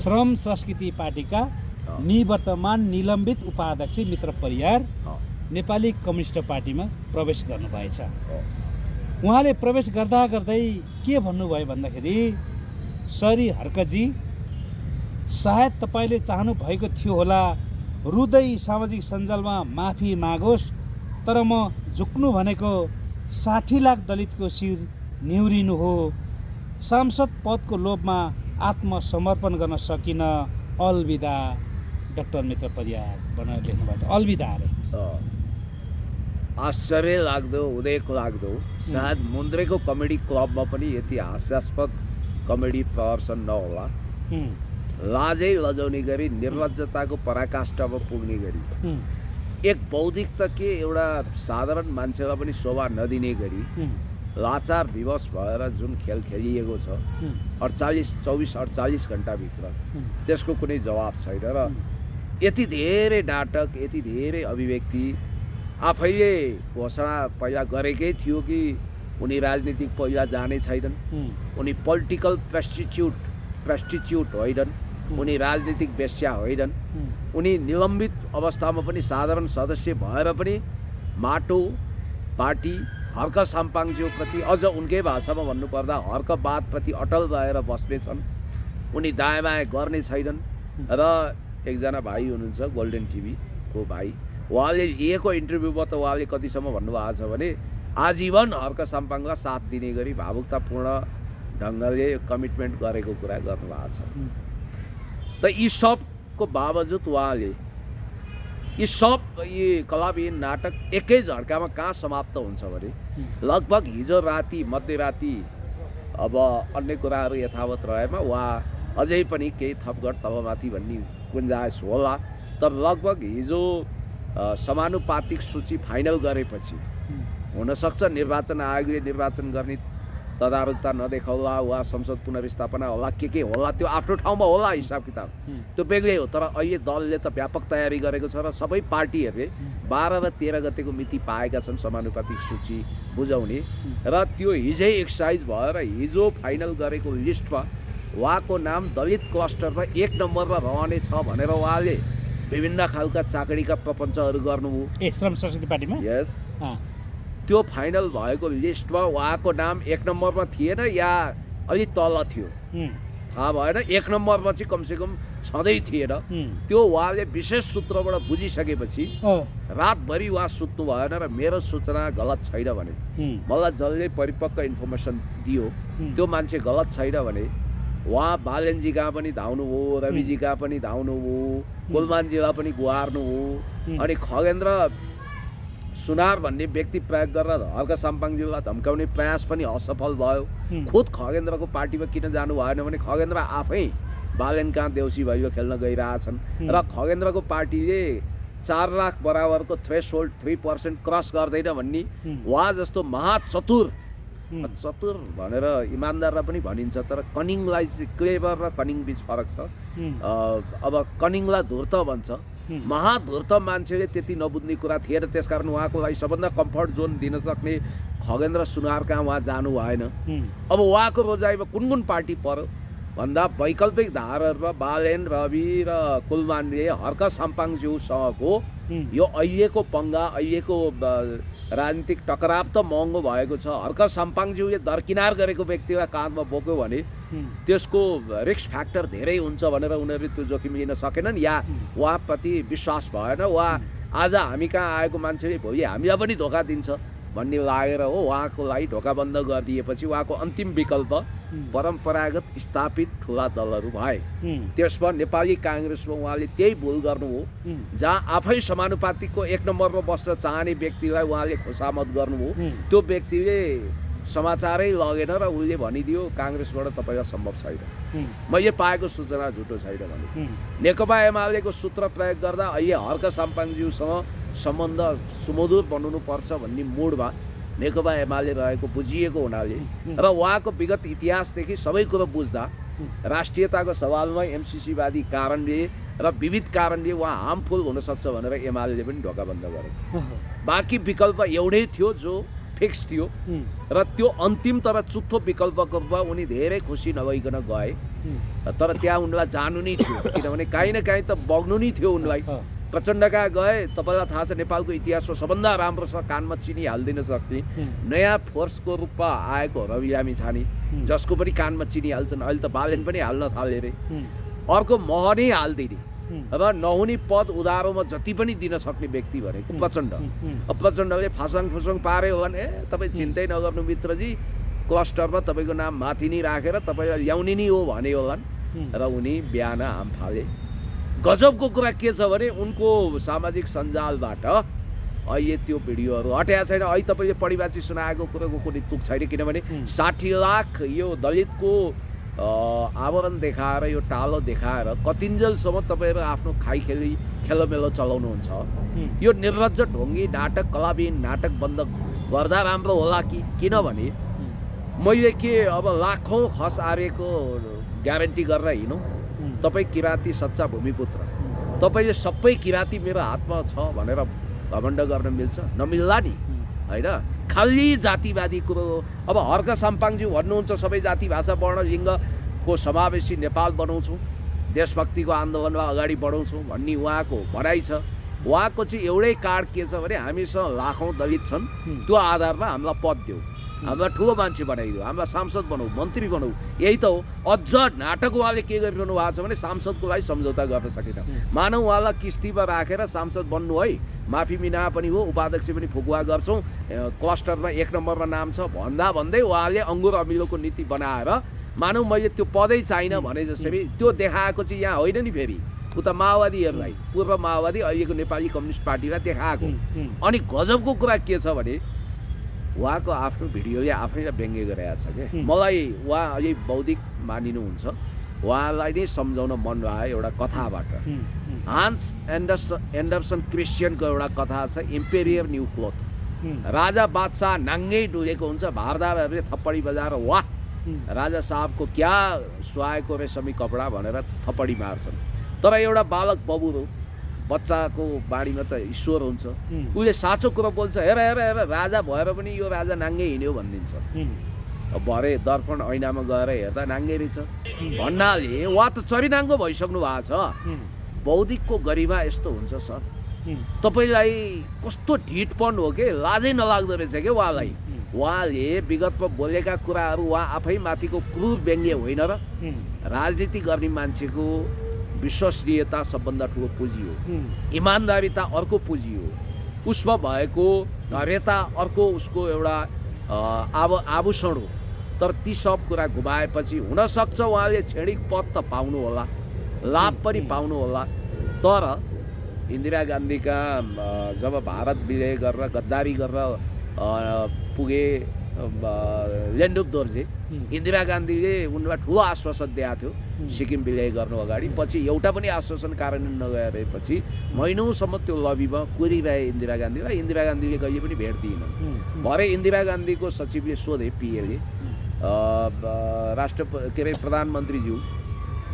श्रम संस्कृति पार्टीका निवर्तमान निलम्बित उपाध्यक्ष मित्र परियार नेपाली कम्युनिस्ट पार्टीमा प्रवेश गर्नुभएछ। उहाँले प्रवेश गर्दा गर्दै के भन्नुभयो भन्दाखेरि, सरी हर्कजी, सायद तपाईँले चाहनु भएको थियो होला रुँदै सामाजिक सञ्जालमा माफी मागोस्, तर म झुक्नु भनेको 60 लाख दलितको शिर निहुरिनु हो। सांसद पदको लोभमा आत्मसमर्पण गर्न सकिन, अलविदा। डाक्टर मित्र परियार भनेर लेख्नुभएको छ, अलविदा अरे। आश्चर्य लाग्दो, उदेक लाग्दो। सायद मुन्द्रेको कमेडी क्लबमा पनि यति हास्यास्पद कमेडी प्रदर्शन नहोला। लाजै लजाउने गरी, निर्लज्जताको पराकाष्ठमा पुग्ने गरी, एक बौद्धिक त के एउटा साधारण मान्छेलाई पनि शोभा नदिने गरी लाचार विवश भएर जुन खेल खेलिएको छ 24-48 घण्टाभित्र, त्यसको कुनै जवाब छैन। र यति धेरै नाटक, यति धेरै अभिव्यक्ति, आफैले घोषणा पहिला गरेकै थियो कि उनी राजनीतिक पहिला जाने छैनन्, उनी पोलिटिकल प्रेस्टिच्युट होइनन्, उनी राजनीतिक वेश्या होइनन्, उनी निलम्बित अवस्थामा पनि साधारण सदस्य भएर पनि माटो पार्टी हर्क साम्पाङज्यूप्रति, अझ उनकै भाषामा भन्नुपर्दा हर्कवादप्रति अटल भएर बस्नेछन्। उनी दायाँ बायाँ गर्ने छैनन्। र एकजना भाइ हुनुहुन्छ गोल्डन टिभीको भाइ, उहाँले लिएको इन्टरभ्यूमा त उहाँले कतिसम्म भन्नुभएको छ भने आजीवन हर्क साम्पाङलाई साथ दिने गरी भावुकतापूर्ण ढङ्गले कमिटमेन्ट गरेको कुरा गर्नुभएको छ। त यी सबको बावजुद उहाँले यी कलाविहीन नाटक एकै झड्कामा कहाँ समाप्त हुन्छ भने लगभग हिजो राति मध्यराति, अब अन्य कुराहरू यथावत रहेमा उहाँ अझै पनि केही थपघट तलमाथि भन्ने गुन्जाइस होला। तर लगभग हिजो समानुपातिक सूची फाइनल गरेपछि हुनसक्छ निर्वाचन आयोगले निर्वाचन गर्ने तदारुकता नदेखाउला, वा संसद पुनर्स्थापना होला, के होला, त्यो आफ्नो ठाउँमा होला हिसाब किताब, त्यो बेग्लै हो। तर अहिले दलले त व्यापक तयारी गरेको छ र सबै पार्टीहरूले 12 र 13 गतेको मिति पाएका छन् समानुपातिक सूची बुझाउने। र त्यो हिजै एक्सर्साइज भएर हिजो फाइनल गरेको लिस्टमा उहाँको नाम दलित क्लस्टरमा 1 नम्बरमा रहने छ भनेर उहाँले विभिन्न खालका चाकडीका प्रपञ्चहरू गर्नुभयो। श्रम संस्कृति पार्टीमा यस, त्यो फाइनल भएको लिस्टमा उहाँको नाम 1 नम्बरमा थिएन या अलि तल थियो, थाहा भएन। 1 नम्बरमा चाहिँ कमसेकम छँदै थिएन। त्यो उहाँले विशेष सूत्रबाट बुझिसकेपछि रातभरि उहाँ सुत्नु भएन र मेरो सूचना गलत छैन भने, मलाई जसले परिपक्व इन्फर्मेसन दियो त्यो मान्छे गलत छैन भने उहाँ बालेनजी कहाँ पनि धाउनु हो, रविजी कहाँ पनि धाउनु हो, कुलमानजीलाई पनि गुहार्नु हो। अनि खगेन्द्र सुनार भन्ने व्यक्ति प्रयोग गरेर हर्क साम्पाङज्यूलाई धम्काउने प्रयास पनि असफल भयो। खुद खगेन्द्रको पार्टीमा किन जानु भएन भने खगेन्द्र आफै बालेन कहाँ देउसी भैलो खेल्न गइरहेछन् र खगेन्द्रको पार्टीले 4 लाख बराबरको थ्रेसहोल्ड 3% क्रस गर्दैन भन्ने उहाँ जस्तो महाचतुर भनेर इमान्दारलाई पनि भनिन्छ, तर कनिङलाई चाहिँ क्लेभर र कनिङ बिच फरक छ। अब कनिङलाई धूर्त भन्छ, महाधूर्त मान्छेले त्यति नबुझ्ने कुरा थिएन। त्यसकारण उहाँको लागि सबभन्दा कम्फर्ट जोन दिन सक्ने खगेन्द्र सुनार कहाँ उहाँ जानु भएन। अब उहाँको रोजाइमा कुन कुन पार्टी पर्यो भन्दा वैकल्पिक धारहरूमा बालेन, रवि र कुलमानले हर्क साम्पाङज्यूसँगको यो अहिलेको पंगा, अहिलेको राजनीतिक टकराव त महँगो भएको छ। हर्क साम्पाङज्यूले दरकिनार गरेको व्यक्तिलाई काँधमा बोक्यो भने त्यसको रिस्क फ्याक्टर धेरै हुन्छ भनेर उनीहरूले त्यो जोखिम लिन सकेनन् या उहाँप्रति विश्वास भएन। उहाँ आज हामी कहाँ आएको मान्छेले भोलि हामीलाई पनि धोका दिन्छ भन्ने लागेर हो उहाँको लागि ढोका बन्द गरिदिएपछि उहाँको अन्तिम विकल्प परम्परागत स्थापित ठुला दलहरू भए। त्यसमा नेपाली काङ्ग्रेसमा उहाँले त्यही भुल गर्नु हो, जहाँ आफै समानुपातिकको 1 नम्बरमा बस्न चाहने व्यक्तिलाई उहाँले खुशामत गर्नुभयो। त्यो व्यक्तिले समाचारै लगेन र उसले भनिदियो काङ्ग्रेसबाट तपाईँलाई सम्भव छैन, मैले पाएको सूचना झुटो छैन भने। नेकपा एमालेको सूत्र प्रयोग गर्दा अहिले हर्क साम्पाङज्यूसँग सम्बन्ध सुमधुर बनाउनु पर्छ भन्ने मुडमा नेकपा एमाले रहेको बुझिएको हुनाले र उहाँको विगत इतिहासदेखि सबै कुरो बुझ्दा राष्ट्रियताको सवालमा एमसिसीवादी कारणले र विविध कारणले उहाँ हार्मफुल हुनसक्छ भनेर एमाले पनि ढोका बन्द गरे। बाँकी विकल्प एउटै थियो जो फिक्स थियो र त्यो अन्तिम तर चुत्थो विकल्पको रूपमा उनी धेरै खुसी नभइकन गए। तर त्यहाँ उनलाई जानु नै थियो, किनभने काहीँ न काहीँ त बग्नु नै थियो उनलाई। प्रचण्ड कहाँ गए, तपाईँलाई थाहा छ नेपालको इतिहासमा सबभन्दा राम्रोसँग कानमा चिनी हालिदिन सक्ने नयाँ फोर्सको रूपमा आएको रवि लामिछाने, जसको पनि कानमा चिनी हाल्छन्। अहिले त बालेन पनि हाल्न थाले रे। अर्को मह नै हाल्दिने र नहुने पद उधारोमा जति पनि दिन सक्ने व्यक्ति भनेको प्रचण्ड। प्रचण्डले फासाङ फुसाङ पार्यो भने तपाईँ चिन्तै नगर्नु मित्रजी, क्लस्टरमा तपाईँको नाम माथि नै राखेर तपाईँलाई ल्याउने नै हो भने होलान्। र उनी बिहान हाम फाले। गजबको कुरा के छ भने उनको सामाजिक सञ्जालबाट अहिले त्यो भिडियोहरू हटाएको छैन। अहिले तपाईँले पढिबाची सुनाएको कुराको कुनै तुक छैन, किनभने 60 लाख यो दलितको आवरण देखाएर, यो टालो देखाएर कतिन्जेलसम्म तपाईँहरू आफ्नो खेलोमेलो चलाउनुहुन्छ। यो निर्लज्ज ढोङ्गी नाटक, कलाविहीन नाटक बन्द गर्दा राम्रो होला कि? किनभने मैले के अब लाखौँ खस आरेको ग्यारेन्टी गरेर हिँडौँ? तपाईँ किराँती सच्चा भूमिपुत्र, तपाईँले सबै किराँती मेरो हातमा छ भनेर घमण्ड गर्न मिल्छ? नमिल्ला नि, होइन? खालि जातिवादी कुरो हो। अब हर्क साम्पाङज्यू भन्नुहुन्छ सबै जाति भाषा वर्ण लिङ्गको समावेशी नेपाल बनाउँछौँ, देशभक्तिको आन्दोलनमा अगाडि बढाउँछौँ भन्ने उहाँको भनाइ छ। उहाँको चाहिँ एउटै कार्ड के छ भने हामीसँग लाखौँ दलित छन्, त्यो आधारमा हामीलाई पद देऊ, हामीलाई ठुलो मान्छे बनाइदियो, हामीलाई सांसद बनाऊ, मन्त्री बनाऊ। यही त हो। अझ नाटक उहाँले के गरिरहनु भएको छ भने सांसदको लागि सम्झौता गर्न सकेन। मानव उहाँलाई किस्तीमा राखेर सांसद बन्नु है, माफी मिना पनि हो, उपाध्यक्ष पनि फुकुवा गर्छौँ, क्लस्टरमा 1 नम्बरमा नाम छ भन्दै उहाँले अङ्गुर अमिलोको नीति बनाएर मानव मैले त्यो पदै चाहिन भने जसरी त्यो देखाएको चाहिँ यहाँ होइन नि। फेरि उता माओवादीहरूलाई, पूर्व माओवादी अहिलेको नेपाली कम्युनिस्ट पार्टीलाई देखाएको। अनि गजबको कुरा के छ भने उहाँको आफ्नो भिडियोले आफैलाई व्यङ्ग्य गरेको छ क्या। मलाई उहाँ अलि बौद्धिक मानिनुहुन्छ, उहाँलाई नै सम्झाउन मन लाग्यो एउटा कथाबाट। हान्स एन्डरसन क्रिस्चियनको एउटा कथा छ, इम्पेरियर न्यू क्लोथ। राजा बादशाह नाङ्गै डुलेको हुन्छ, भारदाहरूले थप्पडी बजाएर वाह राजा साहबको क्या सुहाएको रेशमी कपडा भनेर थप्पडी मार्छन्। तर एउटा बालक बबुरो, बच्चाको बाणीमा त ईश्वर हुन्छ, उसले साँचो कुरो बोल्छ, हेर हेर हेर राजा भएर पनि यो राजा नाङ्गै हिँड्यो भनिदिन्छ। भरे दर्पण ऐनामा गएर हेर्दा नाङ्गै रहेछ भन्नाले उहाँ त चरिनाङ्गो भइसक्नु भएको छ। बौद्धिकको गरिमा यस्तो हुन्छ सर। तपाईँलाई कस्तो ढिटपन हो कि लाजै नलाग्दो रहेछ क्या उहाँलाई। उहाँले विगतमा बोलेका कुराहरू उहाँ आफै माथिको क्रूर व्यङ्ग्य होइन र? राजनीति गर्ने मान्छेको विश्वसनीयता सबभन्दा ठुलो पुँजी हो, इमान्दारिता अर्को पुँजी हो, उसमा भएको धैर्यता अर्को उसको एउटा आभूषण हो। तर ती सब कुरा घुमाएपछि हुनसक्छ उहाँले क्षणिक पद त पाउनु होला, लाभ पनि पाउनु होला। तर इन्दिरा गान्धीका जब भारत विलय गरेर गद्दारी गरेर पुगे लेन्डुप दोर्जे, इन्दिरा गान्धीले उनलाई ठुलो आश्वासन दिएको थियो सिक्किम विलय गर्नु अगाडि। पछि एउटा पनि आश्वासन कार्यान्वयन नगरेपछि महिनौसम्म त्यो लबीमा कुरिरहे इन्दिरा गान्धीलाई। इन्दिरा गान्धीले कहिले पनि भेट दिएन। भरे इन्दिरा गान्धीको सचिवले सोधे, पिएले, प्रधानमन्त्रीज्यू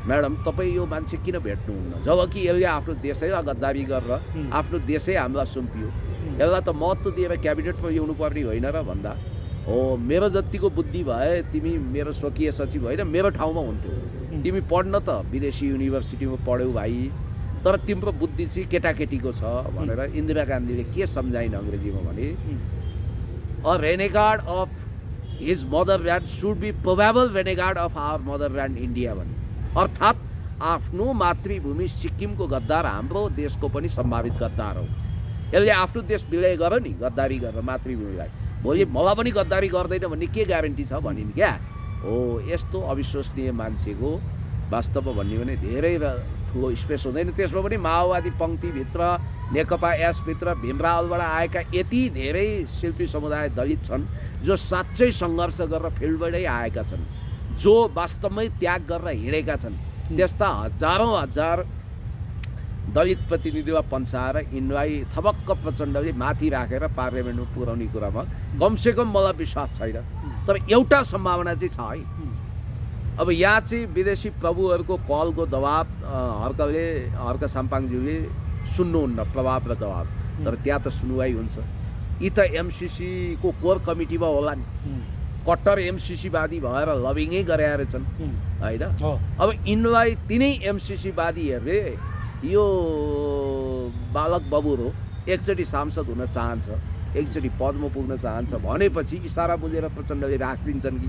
म्याडम तपाईँ यो मान्छे किन भेट्नुहुन्न, जबकि यसले आफ्नो देशैलाई गद्दारी गरेर आफ्नो देशै हामीलाई सुम्पियो, यसलाई त महत्त्व दिएर क्याबिनेटमा ल्याउनु पर्ने होइन र भन्दा, हो मेरो जतिको बुद्धि भए तिमी मेरो स्वकीय सचिव होइन मेरो ठाउँमा हुन्थ्यो, तिमी पढ्न त विदेशी युनिभर्सिटीमा पढ्यौ भाइ, तर तिम्रो बुद्धि चाहिँ केटाकेटीको छ भनेर इन्दिरा गान्धीले के सम्झाइन् अङ्ग्रेजीमा भने, a renegade of his motherland should be probable renegade of our motherland India भने। अर्थात् आफ्नो मातृभूमि सिक्किमको गद्दार हाम्रो देशको पनि सम्भावित गद्दार हो। यसले आफ्नो देश विलय गर नि गद्दारी गरेर मातृभूमिलाई, भोलि मलाई पनि गद्दारी गर्दैन भन्ने के ग्यारेन्टी छ भनिन् क्या। हो यस्तो अविश्वसनीय मान्छेको वास्तवमा भन्ने भने धेरै ठुलो स्पेस हुँदैन। त्यसमा पनि माओवादी पङ्क्तिभित्र, नेकपा एसभित्र भीमरावलबाट आएका यति धेरै शिल्पी समुदाय दलित छन् जो साँच्चै सङ्घर्ष गरेर फिल्डबाटै आएका छन्, जो वास्तवमै त्याग गरेर हिँडेका छन्। त्यस्ता हजारौँ हजार दलित प्रतिनिधिलाई पन्साएर यिनलाई थपक्क प्रचण्डले माथि राखेर पार्लियामेन्टमा पुर्याउने कुरामा कमसेकम मलाई विश्वास छैन। तर एउटा सम्भावना चाहिँ छ है। अब यहाँ चाहिँ विदेशी प्रभुहरूको कलको दबाब हर्क साम्पाङज्यूले सुन्नुहुन्न, प्रभाव र दबाब, तर त्यहाँ त सुनुवाई हुन्छ। यी त एमसिसीको कोर कमिटीमा होला नि, कट्टर एमसिसीवादी भएर लबिङै गरे रहेछन् होइन। अब यिनलाई तिनै एमसिसीवादीहरूले यो बालक बबुर हो, एकचोटि सांसद हुन चाहन्छ, एकचोटि पदमा पुग्न चाहन्छ भनेपछि इसारा बुझेर प्रचण्डले राखिदिन्छन् कि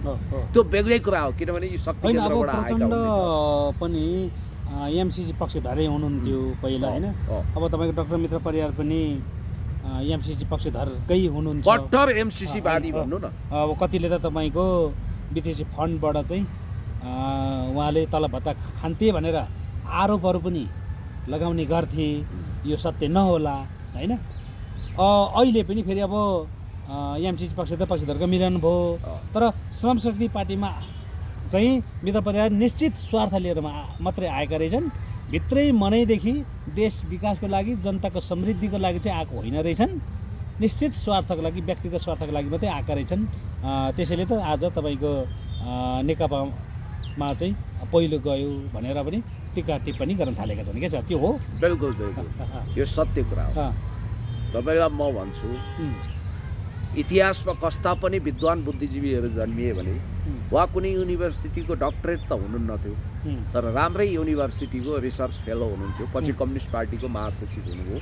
त्यो बेग्लै कुरा हो, किनभने यो शक्ति केन्द्रबाट आएका प्रचण्ड हुन्। पनि एमसिसी पक्षधरै हुनुहुन्थ्यो पहिला होइन। अब तपाईँको डाक्टर मित्र परियार पनि एमसिसी पक्षधरकै हुनुहुन्छ, कट्टर एमसिसीवादी भन्नु न। अब कतिले त तपाईँको विदेशी फन्डबाट चाहिँ उहाँले तलब भत्ता खान्थे भनेर आरोपहरू पनि लगाउने गर्थे, यो सत्य नहोला होइन। अहिले पनि फेरि अब एमसिसी पक्षधरको मिलन भयो, तर श्रम शक्ति पार्टीमा चाहिँ मित्र परिवार निश्चित स्वार्थ लिएर मात्रै आएका रहेछन्, भित्रै मनैदेखि देश विकासको लागि जनताको समृद्धिको लागि चाहिँ आएको होइन रहेछन्, निश्चित स्वार्थको लागि व्यक्तिगत स्वार्थको लागि मात्रै आएका रहेछन्। त्यसैले त आज तपाईँको नेकपामा चाहिँ पहिलो गयो भनेर पनि टिका टिप्पणी गर्न थालेका छन्। के छ त्यो हो? बिल्कुल बिल्कुल यो सत्य कुरा हो। तपाईँलाई म भन्छु इतिहासमा कस्ता पनि विद्वान बुद्धिजीवीहरू जन्मिए भने वा कुनै युनिभर्सिटीको डक्टरेट त हुनुहुन्न थियो, तर राम्रै युनिभर्सिटीको रिसर्च फेलो हुनुहुन्थ्यो, पछि कम्युनिस्ट पार्टीको महासचिव हुनुभयो,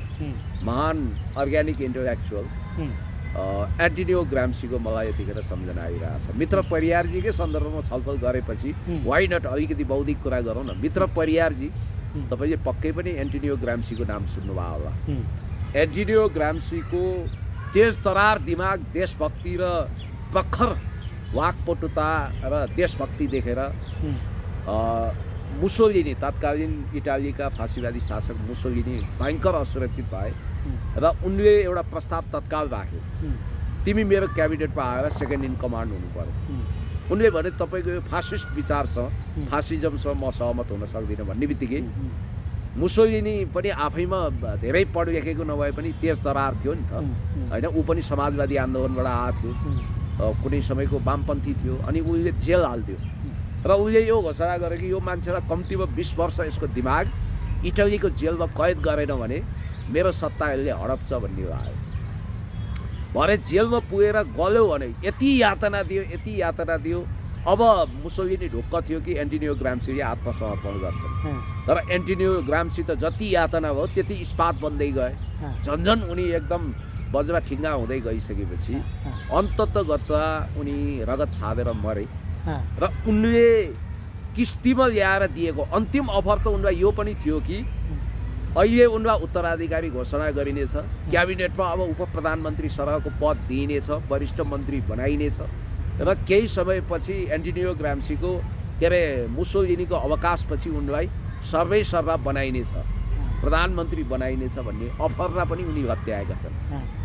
महान अर्ग्यानिक इन्टेलेक्चुअल एन्टोनियो ग्राम्सीको मलाई यतिखेर सम्झना आइरहेछ। मित्र परियारजीकै सन्दर्भमा छलफल गरेपछि वाइ नट अलिकति बौद्धिक कुरा गरौँ न। मित्र परियारजी तपाईँले पक्कै पनि एन्टोनियो ग्राम्सीको नाम सुन्नुभयो होला। एन्टोनियो ग्राम्सीको तेज तरार दिमाग, देशभक्ति र प्रखर वाकपटुता र देशभक्ति देखेर मुसोलिनी, तत्कालीन इटालीका फाँसीवादी शासक मुसोलिनी भयङ्कर असुरक्षित भए र उनले एउटा प्रस्ताव तत्काल राखे, तिमी मेरो क्याबिनेटमा आएर सेकेन्ड इन कमान्ड हुनु पर्यो। उनले भने तपाईँको यो फासिस्ट विचार छ, फासिजमसँग म सहमत हुन सक्दिनँ भन्ने बित्तिकै मुसोलिनी पनि आफैमा धेरै पढ लेखेको नभए पनि तेज तरार थियो नि त होइन। ऊ पनि समाजवादी आन्दोलनबाट आएको थियो, कुनै समयको वामपन्थी थियो, अनि उसले जेल हाल्थ्यो र उसले यो घोषणा गर्यो कि यो मान्छेलाई कम्तीमा 20 वर्ष यसको दिमाग इटलीको जेलमा कैद गरेन भने मेरो सत्ता यसले हडप्छ भन्ने आयो। भरे जेलमा पुगेर गल्यो भने यति यातना दियो। अब मुसोलिनी ढुक्क थियो कि एन्टोनियो ग्राम्सीले आत्मसमर्पण गर्छन्, तर एन्टोनियो ग्राम्सी त जति यातना भयो त्यति इस्पात बन्दै गए, झन्झन उनी एकदम बज्रा ठिङ्गा हुँदै गइसकेपछि अन्ततगतः उनी रगत छादेर मरे र उनले किस्तीमा ल्याएर दिएको अन्तिम अफर त उनलाई यो पनि थियो कि अहिले उनलाई उत्तराधिकारी घोषणा गरिनेछ, क्याबिनेटमा अब उप प्रधानमन्त्री सरहको पद दिइनेछ, वरिष्ठ मन्त्री बनाइनेछ र केही समयपछि एन्टोनियो ग्राम्सीको के अरे मुसोलिनीको अवकाशपछि उनलाई सर्वेसर्वा बनाइनेछ, प्रधानमन्त्री बनाइनेछ भन्ने अफरमा पनि उनी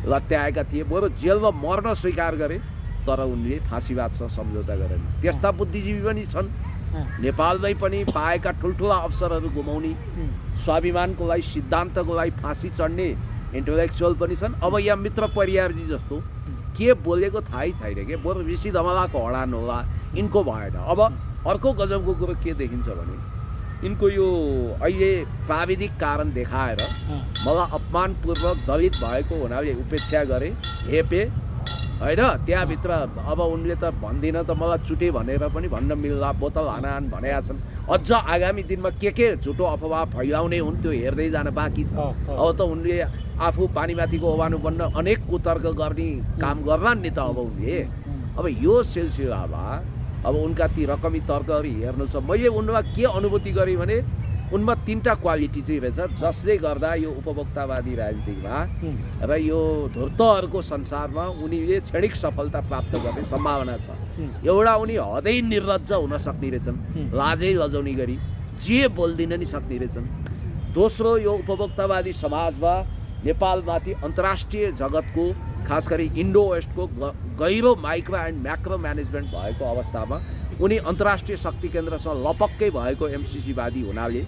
लत्याएका थिए। बरु जेलमा मर्न स्वीकार गरे, तर उनले फाँसीवादसँग सम्झौता गरेन। त्यस्ता बुद्धिजीवी पनि छन् नेपालमै पनि, पाएका ठुल्ठुला अवसरहरू गुमाउने, स्वाभिमानको लागि, सिद्धान्तको लागि फाँसी चढ्ने इन्टेलेक्चुअल पनि छन्। अब यहाँ मित्र परियारजी जस्तो के बोलेको थाहै छैन कि बरु ऋषि धमलाको हडान होला, यिनको भएन। अब अर्को गजबको कुरो के देखिन्छ भने यिनको यो अहिले प्राविधिक कारण देखाएर मलाई अपमानपूर्वक दलित भएको हुनाले उपेक्षा गरे, हेपे होइन। त्यहाँभित्र अब उनले त भन्दिनँ त मलाई चुटे भनेर पनि भन्न मिल्ला, बोतल हानाहान भनेका छन्। अझ आगामी दिनमा के झुटो अफवाह फैलाउने हुन् त्यो हेर्दै जान बाँकी छ। अब त उनले आफू पानीमाथिको ओभानो बन्न अनेक कुतर्क गर्ने काम गर्लान् नि त। अब उनले अब यो सिलसिलामा अब उनका ती रकमी तर्कहरू हेर्नु छ। मैले उनमा के अनुभूति गरेँ भने उनमा 3टा क्वालिटी चाहिँ रहेछ जसले गर्दा यो उपभोक्तावादी राजनीतिमा र यो धूर्तहरूको संसारमा उनीले क्षणिक सफलता प्राप्त गर्ने सम्भावना छ। एउटा उनी हदै निर्लज्ज हुन सक्ने रहेछन्, लाजै लजाउने गरी जे बोल्दिन नि सक्ने रहेछन्। दोस्रो, यो उपभोक्तावादी समाजमा नेपालमाथि अन्तर्राष्ट्रिय जगतको खास गरी इन्डो वेस्टको गहिरो माइक्रो एन्ड म्याक्रो म्यानेजमेन्ट भएको अवस्थामा उनी अन्तर्राष्ट्रिय शक्ति केन्द्रसँग लपक्कै भएको एमसिसीवादी हुनाले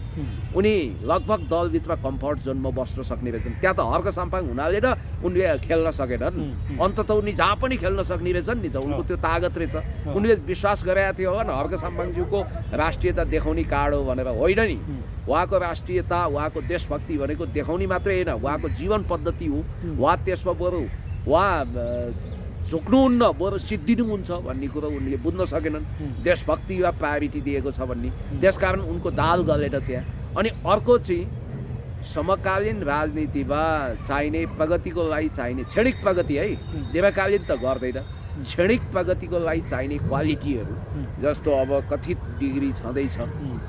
उनी लगभग दलभित्र कम्फर्ट जोनमा बस्न सक्ने रहेछन्। त्यहाँ त हर्क साम्पाङ हुनाले र उनले खेल्न सकेनन्, अन्तत उनी जहाँ पनि खेल्न सक्ने रहेछन् नि त, उनको त्यो तागत रहेछ। उनले विश्वास गरेका थियो होला हर्क साम्पाङज्यूको राष्ट्रियता देखाउने कार्ड हो भनेर, होइन नि। उहाँको राष्ट्रियता, उहाँको देशभक्ति भनेको देखाउने मात्रै होइन, उहाँको जीवन पद्धति हो। उहाँ त्यसमा बरु उहाँ झुक्नुहुन्न बरु सिद्धिनुहुन्छ भन्ने कुरो उनले बुझ्न सकेनन्। देशभक्तिलाई प्रायोरिटी दिएको छ भन्ने, त्यसकारण उनको दाल गलेर त्यहाँ। अनि अर्को चाहिँ समकालीन राजनीतिमा चाहिने प्रगतिको लागि चाहिने क्षणिक प्रगति है, दीर्घकालीन त गर्दैन, क्षणिक प्रगतिको लागि चाहिने क्वालिटीहरू जस्तो अब कथित डिग्री छँदैछ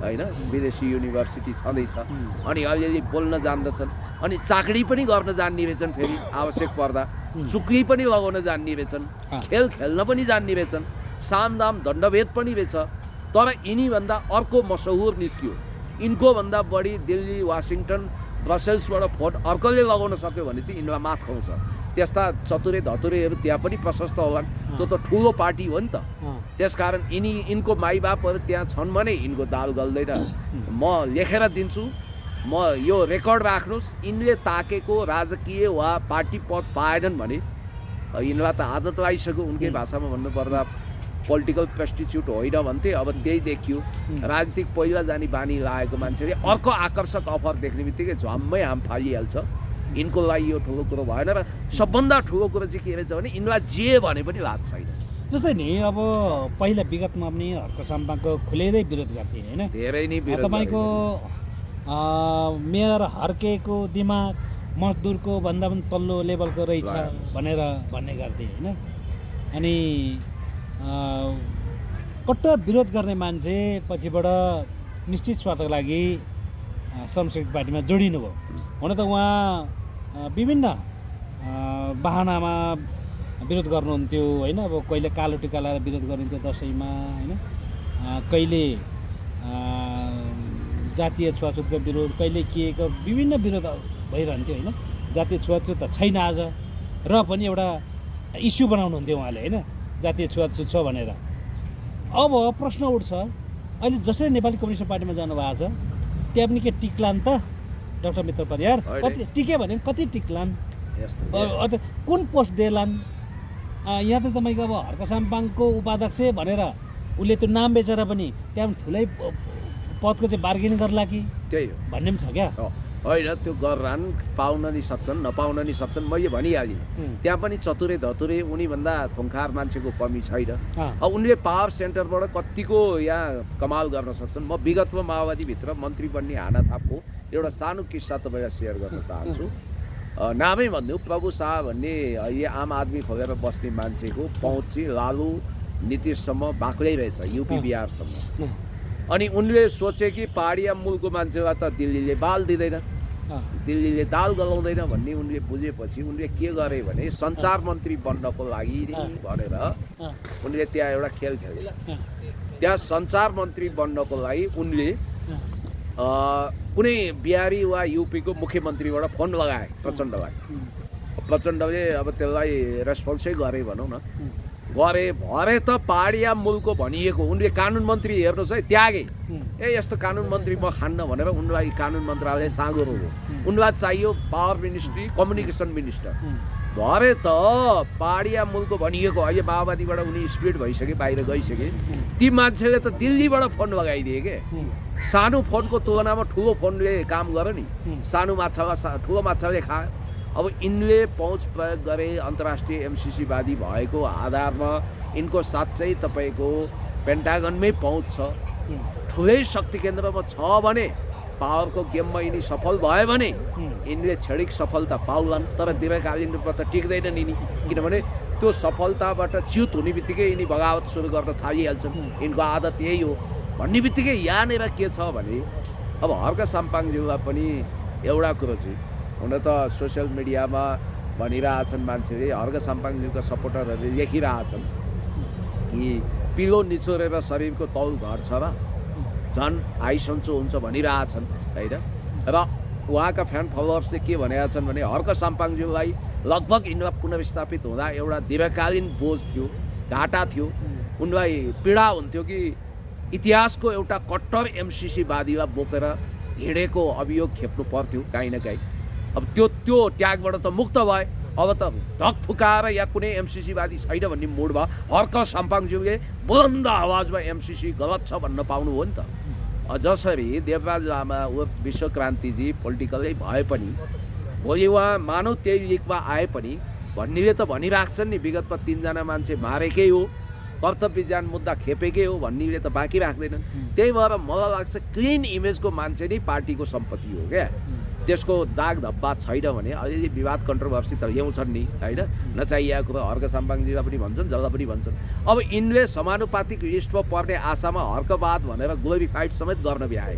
होइन, विदेशी युनिभर्सिटी छँदैछ, अनि अलिअलि बोल्न जान्दछन्, अनि चाकरी पनि गर्न जान्ने रहेछन्, फेरि आवश्यक पर्दा चुक्री पनि लगाउन जान्ने रहेछन्, खेल खेल्न पनि जान्ने रहेछन्, सामदाम दण्डभेद पनि रहेछ। तर यिनीभन्दा अर्को मसहुर निस्कियो, यिनको भन्दा बढी दिल्ली वासिङटन ब्रसेल्सबाट भोट अर्कोले लगाउन सक्यो भने चाहिँ यिनीलाई मात खुवाउँछ। त्यस्ता चतुरे धतुरेहरू त्यहाँ पनि प्रशस्त होलान्, त्यो त ठुलो पार्टी हो नि त। त्यसकारण यिनको माइबापहरू त्यहाँ छन् भने यिनको दाल गल्दैन। म लेखेर दिन्छु, म यो रेकर्ड राख्नुहोस्, यिनले ताकेको राजकीय वा पार्टी पद पाएनन् भने यिनलाई त आदत लगाइसक्यो। उनकै भाषामा भन्नुपर्दा पोलिटिकल प्रेस्टिच्युट होइन भन्थे, अब त्यही देखियो। राजनीतिक पहिला जाने बानी लागेको मान्छेले अर्को आकर्षक अफर देख्ने बित्तिकै झम्मै हाम फालिहाल्छ। यिनको लागि यो ठुलो कुरो भएन। र सबभन्दा ठुलो कुरो चाहिँ के रहेछ भने यिनलाई जे भने पनि लाज छैन। जस्तै नि अब पहिला विगतमा पनि हर्क साम्पाङको खुलेरै विरोध गर्थे होइन, धेरै नै विरोध। तपाईँको मेयर हर्केको दिमाग मजदुरको भन्दा पनि तल्लो लेभलको रहेछ भनेर भन्ने गर्थे होइन। अनि कट्टर विरोध गर्ने मान्छे पछिबाट निश्चित स्वार्थको लागि श्रमशक्ति पार्टीमा जोडिनु भयो। हुन त उहाँ विभिन्न बहानामा विरोध गर्नुहुन्थ्यो होइन। अब कहिले कालो टिका लगाएर विरोध गर्नुहुन्थ्यो दसैँमा होइन, कहिले जातीय छुवाछुतको विरोध, कहिले केको विभिन्न विरोध भइरहन्थ्यो होइन। जातीय छुवाछुत त छैन आज, र पनि एउटा इस्यु बनाउनुहुन्थ्यो उहाँले होइन, जातीय छुवाछुत छ भनेर। अब प्रश्न उठ्छ, अहिले जसरी नेपाली कम्युनिस्ट पार्टीमा जानुभएको छ त्यहाँ पनि के टिक्लान् त डाक्टर मित्र परियार? कति टिक्यो भने कति टिक्लान्, कुन पोस्ट देलान्? यहाँ त तपाईँको अब हर्क साम्पाङको उपाध्यक्ष भनेर उसले त्यो नाम बेचेर पनि त्यहाँ ठुलै पदको चाहिँ बार्गेनिङ गर्ला कि त्यही हो भन्ने पनि छ क्या। होइन, त्यो गर्लान्, पाउन नि सक्छन्, नपाउन नि सक्छन्। मैले भनिहालेँ त्यहाँ पनि चतुरे धतुरे उनीभन्दा खुङ्खार मान्छेको कमी छैन। अब उनले पावर सेन्टरबाट कतिको यहाँ कमाल गर्न सक्छन्। म विगतमा माओवादीभित्र मन्त्री बन्ने हानाथापको एउटा सानो किस्सा तपाईँलाई सेयर गर्न चाहन्छु। नामै भनिदिउँ, प्रभु शाह भन्ने अहिले आम आदमी खोलेर बस्ने मान्छेको पहुँच चाहिँ लालु नीतिशसम्म बाक्लै रहेछ, युपी बिहारसम्म। अनि उनले सोचे कि पहाडिया मूलको मान्छेलाई त दिल्लीले बाल दिँदैन, दिल्लीले दाल गलाउँदैन भन्ने उनले बुझेपछि उनले के गरे भने सञ्चार मन्त्री बन्नको लागि भनेर उनले त्यहाँ एउटा खेल खेले। त्यहाँ सञ्चार मन्त्री बन्नको लागि उनले कुनै बिहारी वा युपीको मुख्यमन्त्रीबाट फोन लगाए प्रचण्डलाई। प्रचण्डले अब त्यसलाई रेस्पोन्सै गरे भनौँ न, गरे भरे त पहाडिया मूलको भनिएको उनले कानुन मन्त्री हेर्नुहोस् है त्यागे। यस्तो कानुन मन्त्री म खान्न भनेर उनलाई कानुन मन्त्रालय साँगुरो हो। उनलाई चाहियो पावर मिनिस्ट्री, कम्युनिकेसन मिनिस्टर। भरे त पहाडिया मूलको भनिएको, अहिले माओवादीबाट उनी स्प्लिट भइसके, बाहिर गइसके। ती मान्छेले त दिल्लीबाट फोन लगाइदिए के। सानो फोनको तुलनामा ठुलो फोनले काम गर नि, सानो माछामा ठुलो माछाले खायो। अब यिनले पहुँच प्रयोग गरे, अन्तर्राष्ट्रिय एमसिसीवादी भएको आधारमा यिनको साँच्चै तपाईँको पेन्टागनमै पहुँच छ, ठुलै शक्ति केन्द्रमा छ भने, पावरको गेममा यिनी सफल भयो भने यिनले क्षणिक सफलता पाउलान्। तर दीर्घकालीन रूपमा त टिक्दैन यिनी, किनभने त्यो सफलताबाट च्युत हुने बित्तिकै यिनी बगावत सुरु गर्न थालिहाल्छन्। यिनको आदत यही हो भन्ने बित्तिकै यहाँनिर के छ भने अब हर्क साम्पाङज्यूलाई पनि एउटा कुरो चाहिँ, हुन त सोसियल मिडियामा भनिरहेछन् मान्छेले, हर्क साम्पाङज्यूका सपोर्टरहरूले लेखिरहेछन् कि पिलो निचोरेर शरीरको तौल घट्छ र झन् आइसन्चो हुन्छ भनिरहेछन् होइन। र उहाँका फ्यान फलोवर्स चाहिँ के भनेका छन् भने हर्क साम्पाङज्यूलाई लगभग यिनलाई पुनर्स्थापित हुँदा एउटा दीर्घकालीन बोझ थियो, घाटा थियो। उनलाई पीडा हुन्थ्यो कि इतिहासको एउटा कट्टर एमसिसीवादीलाई बोकेर हिँडेको अभियोग खेप्नु पर्थ्यो काहीँ न काहीँ। अब त्यो ट्यागबाट त मुक्त भए, अब त धक फुकाएर या कुनै एमसिसीवादी छैन भन्ने मोडमा हर्क साम्पाङज्यूले बुलन्द आवाजमा एमसिसी गलत छ भन्न पाउनु हो नि त। जसरी देवराज लामा विश्वक्रान्तिजी पोलिटिकलै भए पनि भोलि उहाँ मानव त्यही लिगमा आए पनि भन्नेले त भनिरहेको छन् नि विगतमा 3 जना मान्छे मारेकै हो, कर्तव्य ज्ञान मुद्दा खेपेकै हो भन्नेले त बाँकी राख्दैनन्। त्यही भएर मलाई लाग्छ क्लिन इमेजको मान्छे नै पार्टीको सम्पत्ति हो क्या। त्यसको दाग धब्बा छैन भने अलिअलि विवाद कन्ट्रोभर्सी त ल्याउँछन् नि होइन, नचाहिएको कुरो हर्क साम्पाङजीलाई पनि भन्छन्, जसलाई पनि भन्छन्। अब यिनले समानुपातिक लिस्टमा पर्ने आशामा हर्कवाद भनेर ग्लोरिफाइड समेत गर्न भ्याए।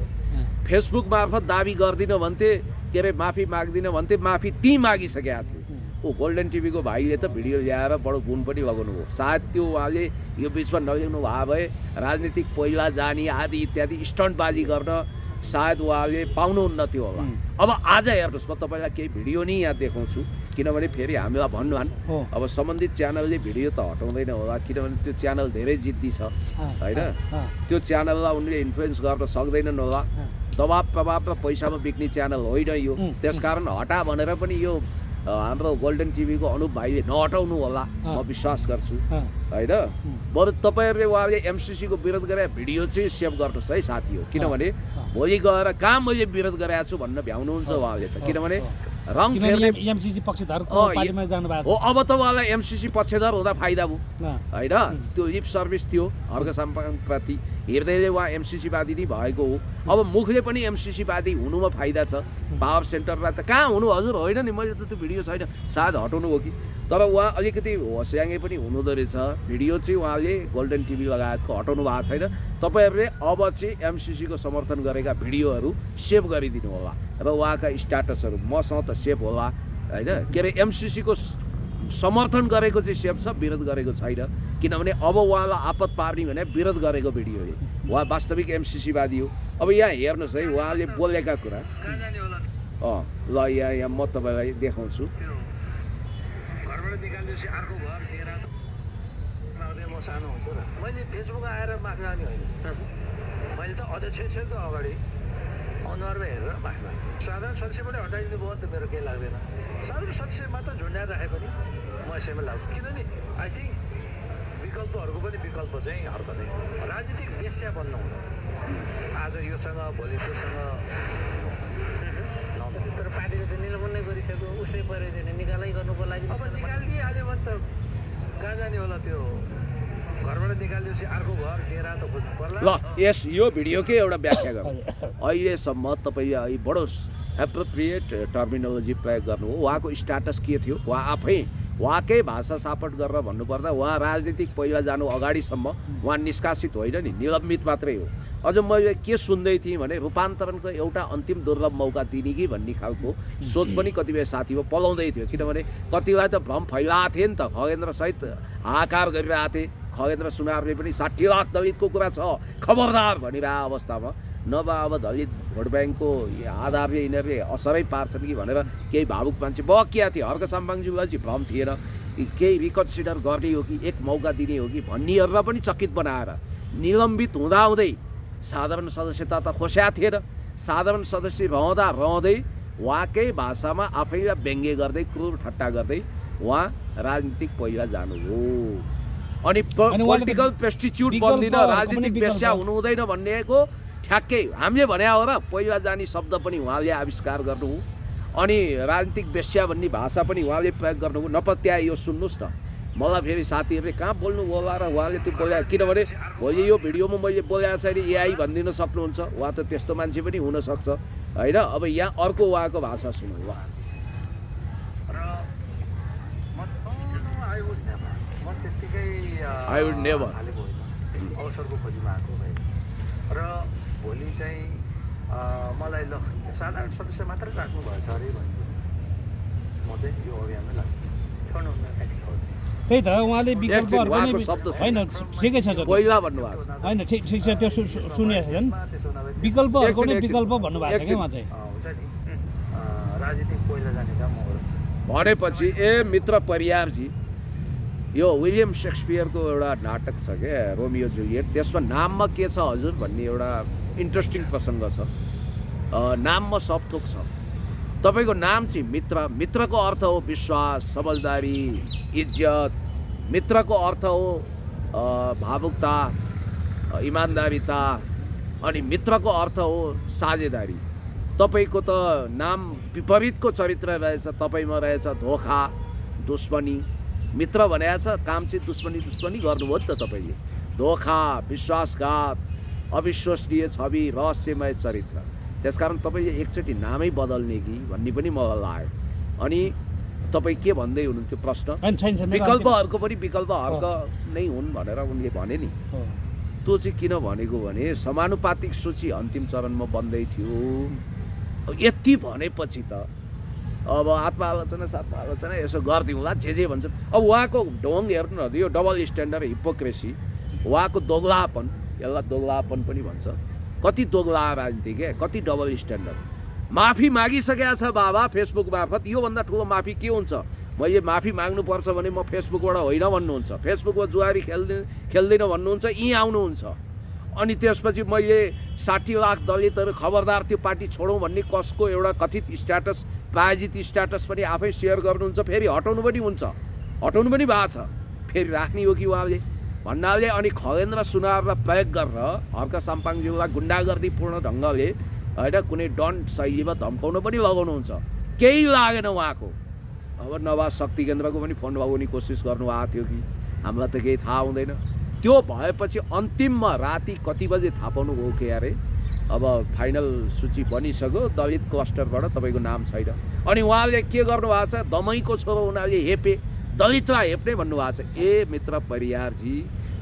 फेसबुक मार्फत दाबी गर्दिन भन्थे, के अरे माफी माग्दिन भन्थे, माफी ती मागिसकेका थिए। ऊ गोल्डन टिभीको भाइले त भिडियो ल्याएर बडो गुण पनि लगाउनु भयो। सायद त्यो उहाँले यो बिचमा नल्याउनु भए भए राजनीतिक पहिला जाने आदि इत्यादि स्टन्टबाजी गर्न सायद उहाँले पाउनुहुन्न थियो होला। अब आज हेर्नुहोस्, म तपाईँलाई केही भिडियो नै यहाँ देखाउँछु, किनभने फेरि हामीलाई भन्नुभन् अब सम्बन्धित च्यानलले भिडियो त हटाउँदैन होला, किनभने त्यो च्यानल धेरै जिद्दी छ होइन। त्यो च्यानललाई उनले इन्फ्लुएन्स गर्न सक्दैनन् होला। दबाब प्रभाव र पैसामा बिक्ने च्यानल होइन यो, त्यसकारण हटा भनेर पनि यो हाम्रो गोल्डन टिभीको अनुप भाइले नहटाउनु होला, म विश्वास गर्छु होइन। बरु तपाईँहरूले उहाँले एमसिसीको विरोध गरे भिडियो चाहिँ सेभ गर्नुहोस् है साथी हो, किनभने भोलि गएर कहाँ मैले विरोध गरेको छु भन्न भ्याउनुहुन्छ उहाँले त, किनभने रङ फेर्ने एमसिसी पक्षधरको पार्टीमा जानु भएको हो। अब त उहाँलाई एमसिसी पक्षधर हुँदा फाइदा भयो होइन। त्यो लिप सर्भिस थियो हर्क साम्पाङप्रति, हृदयले उहाँ एमसिसीवादी नै भएको हो। अब मुखले पनि एमसिसीवादी हुनुमा फाइदा छ। पावर सेन्टरलाई त कहाँ हुनु हजुर होइन नि, मैले त त्यो भिडियो छैन, सायद हटाउनु हो कि, तर उहाँ अलिकति होस्याङ्गे पनि हुनुहुँदो रहेछ। भिडियो चाहिँ उहाँले गोल्डन टिभी लगायतको हटाउनु भएको छैन। तपाईँहरूले अब चाहिँ एमसिसीको समर्थन गरेका भिडियोहरू सेभ गरिदिनु होला र उहाँका स्ट्याटसहरू मसँग त सेभ होला होइन। के अरे एमसिसीको समर्थन गरेको चाहिँ सेभ छ, विरोध गरेको छैन, किनभने अब उहाँलाई आपत पार्ने भने विरोध गरेको भिडियो हो। उहाँ वास्तविक एमसिसीवादी हो। अब यहाँ हेर्नुहोस् है उहाँले बोलेका कुरा। ल यहाँ म तपाईँलाई देखाउँछु। घरबाट निकालिदिएपछि अर्को घर लिएर म सानो हुन्छु र मैले फेसबुकमा आएर माफी माग्ने होइन, मैले त अध्यक्षको अगाडि अनुहारमा हेरेर माफी माग्ने। साधारण सदस्यबाट हटाइदिनु भयो त मेरो केही लाग्दैन। साधारण सदस्य मात्र झुन्ड्याएर राखे पनि म यसैमा लाग्छु, किनभने आई थिङ्क विकल्पहरूको पनि विकल्प चाहिँ हर्कदै राजनीतिक वेश्या बन्नु हुँदैन। आज योसँग भोलि त्योसँग तर पार्टीले त निलम्बन नै गरिसक्यो, उसले परेदैन निकालै गर्नुको लागि। अब निकालिदिइहाल्यो भने त कहाँ जाने होला, त्यो घरबाट निकालिदिएपछि अर्को घर लिएर त खोज्नु पर्ला। ल यस यो भिडियोकै एउटा व्याख्या गर्नु। अहिलेसम्म तपाईँले बडो एप्रोप्रिएट टर्मिनोलोजी प्रयोग गर्नु हो। उहाँको स्ट्याटस के थियो, उहाँ आफै उहाँकै भाषा सापट गरेर भन्नुपर्दा उहाँ राजनीतिक पहिला जानु अगाडिसम्म उहाँ निष्कासित होइन नि, निलम्बित मात्रै हो। अझ मैले के सुन्दै थिएँ भने रूपान्तरणको एउटा अन्तिम दुर्लभ मौका दिने कि भन्ने खालको सोच पनि कतिपय साथीमा पलाउँदै थियो, किनभने कतिलाई त भ्रम फैलाएको थिए नि त। खगेन्द्र सहित हाहाकार गरिरहेको थिए, खगेन्द्र सुनारले पनि 60 लाख दलितको कुरा छ खबरदार भनिरहेको अवस्थामा नभए अब दलित भोट ब्याङ्कको आधारले यिनीहरूले असरै पार्छन् कि भनेर केही भावुक मान्छे बकिया थिए। हर्क साम्पाङज्यूलाई चाहिँ भ्रम थिएन, केही रिकन्सिडर गर्ने हो कि एक मौका दिने हो कि भन्नेहरूलाई पनि चकित बनाएर निलम्बित हुँदाहुँदै साधारण सदस्यता त खोस्या थिएन। साधारण सदस्य रहँदै उहाँकै भाषामा आफैलाई व्यङ्ग्य गर्दै क्रूर ठट्टा गर्दै उहाँ राजनीतिक पहिला जानु हो। अनि पोलिटिकल प्रेस्टिच्युट बन्दिन, राजनीतिक वेश्या हुनु हुँदैन भन्नेको ठ्याक्कै हामीले भने हो र। पहिला जाने शब्द पनि उहाँले आविष्कार गर्नु हो, अनि राजनीतिक वेश्या भन्ने भाषा पनि उहाँले प्रयोग गर्नु हो। नपत्याए यो सुन्नुहोस् न, मलाई फेरि साथीहरूले कहाँ बोल्नु होला र उहाँले त्यो बोल्या, किनभने भोलि यो भिडियोमा मैले बोलेको छैन एआई भनिदिन सक्नुहुन्छ, उहाँ त त्यस्तो मान्छे पनि हुनसक्छ होइन। अब यहाँ अर्को उहाँको भाषा सुनौँ ल। I would never. अवसरको खोजीमा आएको भए र भोलि चाहिँ मलाई ल साधारण सदस्य मात्रै राख्नु भएछ अरे भन्छु, म चाहिँ यो अभियानमै लाग्छु। छोड्नुहुन्न त्यही त उहाँले विकल्पहरू पनि होइन, ठिकै छ पहिला भन्नुभएको छ होइन, ठिक छ त्यो सुनेको छन्। विकल्पहरूको नै विकल्प भन्नुभएको छ क्या उहाँ चाहिँ। हुन्छ नि राजनीतिक पहिला जाने काम हो भनेपछि ए मित्र परियारजी, यो विलियम सेक्सपियरको एउटा नाटक छ क्या रोमियो जुलियट, त्यसमा नाममा के छ हजुर भन्ने एउटा इन्ट्रेस्टिङ प्रसङ्ग छ। नाममा सब थोक छ। तपाईँको नाम चाहिँ मित्र, मित्रको अर्थ हो विश्वास, समझदारी, इज्जत। मित्रको अर्थ हो भावुकता, इमान्दारिता, अनि मित्रको अर्थ हो साझेदारी। तपाईँको त नाम विपरीतको चरित्र रहेछ, तपाईँमा रहेछ धोखा, दुश्मनी मित्र भनेको छ काम चाहिँ दुश्मनी गर्नुभयो नि त तपाईँले धोखा विश्वासघात अविश्वसनीय छवि रहस्यमय चरित्र त्यसकारण तपाईँले एकचोटि नामै बदल्ने कि भन्ने पनि मलाई लाग्यो अनि तपाईँ के भन्दै हुनुहुन्थ्यो प्रश्न विकल्पहरूको पनि विकल्पहर्क नै हुन् भनेर उनले भने नि त्यो चाहिँ किन भनेको भने समानुपातिक सूची अन्तिम चरणमा बन्दै थियो यति भनेपछि त अब आत्मालोचना यसो गरिदिउँला जे भन्छ अब उहाँको ढोङ हेर्नु न यो डबल स्ट्यान्डर्ड हिपोक्रेसी उहाँको दोगलापन यसलाई दोगलापन पनि भन्छ कति दोगला राजनीति क्या कति डबल स्ट्यान्डर्ड माफी मागिसकेका छ बाबा फेसबुक मार्फत योभन्दा ठुलो माफी के हुन्छ मैले माफी माग्नुपर्छ भने म फेसबुकबाट होइन भन्नुहुन्छ फेसबुकमा जुवारी खेल्दिनँ भन्नुहुन्छ यहीँ आउनुहुन्छ अनि त्यसपछि मैले 60 लाख दलितहरू खबरदार त्यो पार्टी छोडौँ भन्ने कसको एउटा कथित स्ट्याटस प्रायोजित स्ट्याटस पनि आफै सेयर गर्नुहुन्छ फेरि हटाउनु पनि हुन्छ हटाउनु पनि भएको छ फेरि राख्ने हो कि उहाँले भन्नाले अनि खगेन्द्र सुनारलाई प्रयोग गरेर हर्क साम्पाङज्यूलाई गुन्डागर्दीपूर्ण ढङ्गले होइन कुनै डन्ट शैलीमा धम्काउन पनि लगाउनुहुन्छ केही लागेन उहाँको अब नभए शक्ति केन्द्रको पनि फोन लगाउने कोसिस गर्नुभएको थियो कि हामीलाई त केही थाहा हुँदैन त्यो भएपछि अन्तिममा राति कति बजे थाहा पाउनुभयो के अरे अब फाइनल सूची बनिसक्यो दलित क्लस्टरबाट तपाईँको नाम छैन अनि उहाँले के गर्नुभएको छ दमैको छोरो उनीहरूले हेपे दलितलाई हेप्ने भन्नुभएको छ ए मित्र परियारजी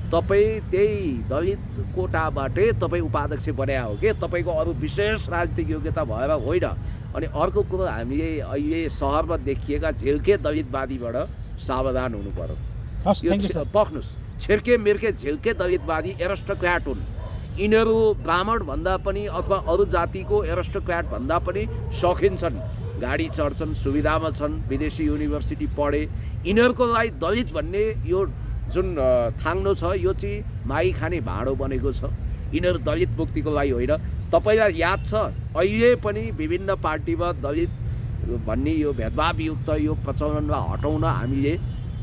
तपाईँ त्यही दलित कोटाबाटै तपाईँ उपाध्यक्ष बन्या हो कि तपाईँको अरू विशेष राजनीतिक योग्यता भएर होइन अनि अर्को कुरो हामीले अहिले सहरमा देखिएका झिल्के दलितवादीबाट सावधान हुनु पर्यो पख्नुहोस् छिर्के मिर्के झिल्के दलितवादी एरिस्टोक्र्याट हुन् यिनीहरू ब्राह्मण भन्दा पनि अथवा अरू जातिको एरिस्टोक्र्याट भन्दा पनि सौखिन छन् गाडी चढ्छन् सुविधामा छन् विदेशी युनिभर्सिटी पढे यिनीहरूको लागि दलित भन्ने यो जुन थाङ्नो छ यो चाहिँ माई खाने भाँडो बनेको छ यिनीहरू दलित मुक्तिको लागि होइन तपाईँलाई याद छ अहिले पनि विभिन्न पार्टीमा दलित भन्ने यो भेदभावयुक्त यो प्रचलनलाई हटाउन हामीले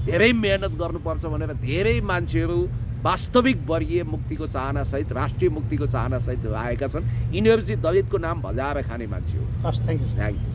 धेरै मेहनत गर्नुपर्छ भनेर धेरै मान्छेहरू वास्तविक वर्गीय मुक्तिको चाहनासहित राष्ट्रिय मुक्तिको चाहनासहित लागेका छन् यिनीहरू चाहिँ दलितको नाम भजाएर खाने मान्छे हो थ्याङ्क यू थ्याङ्क यू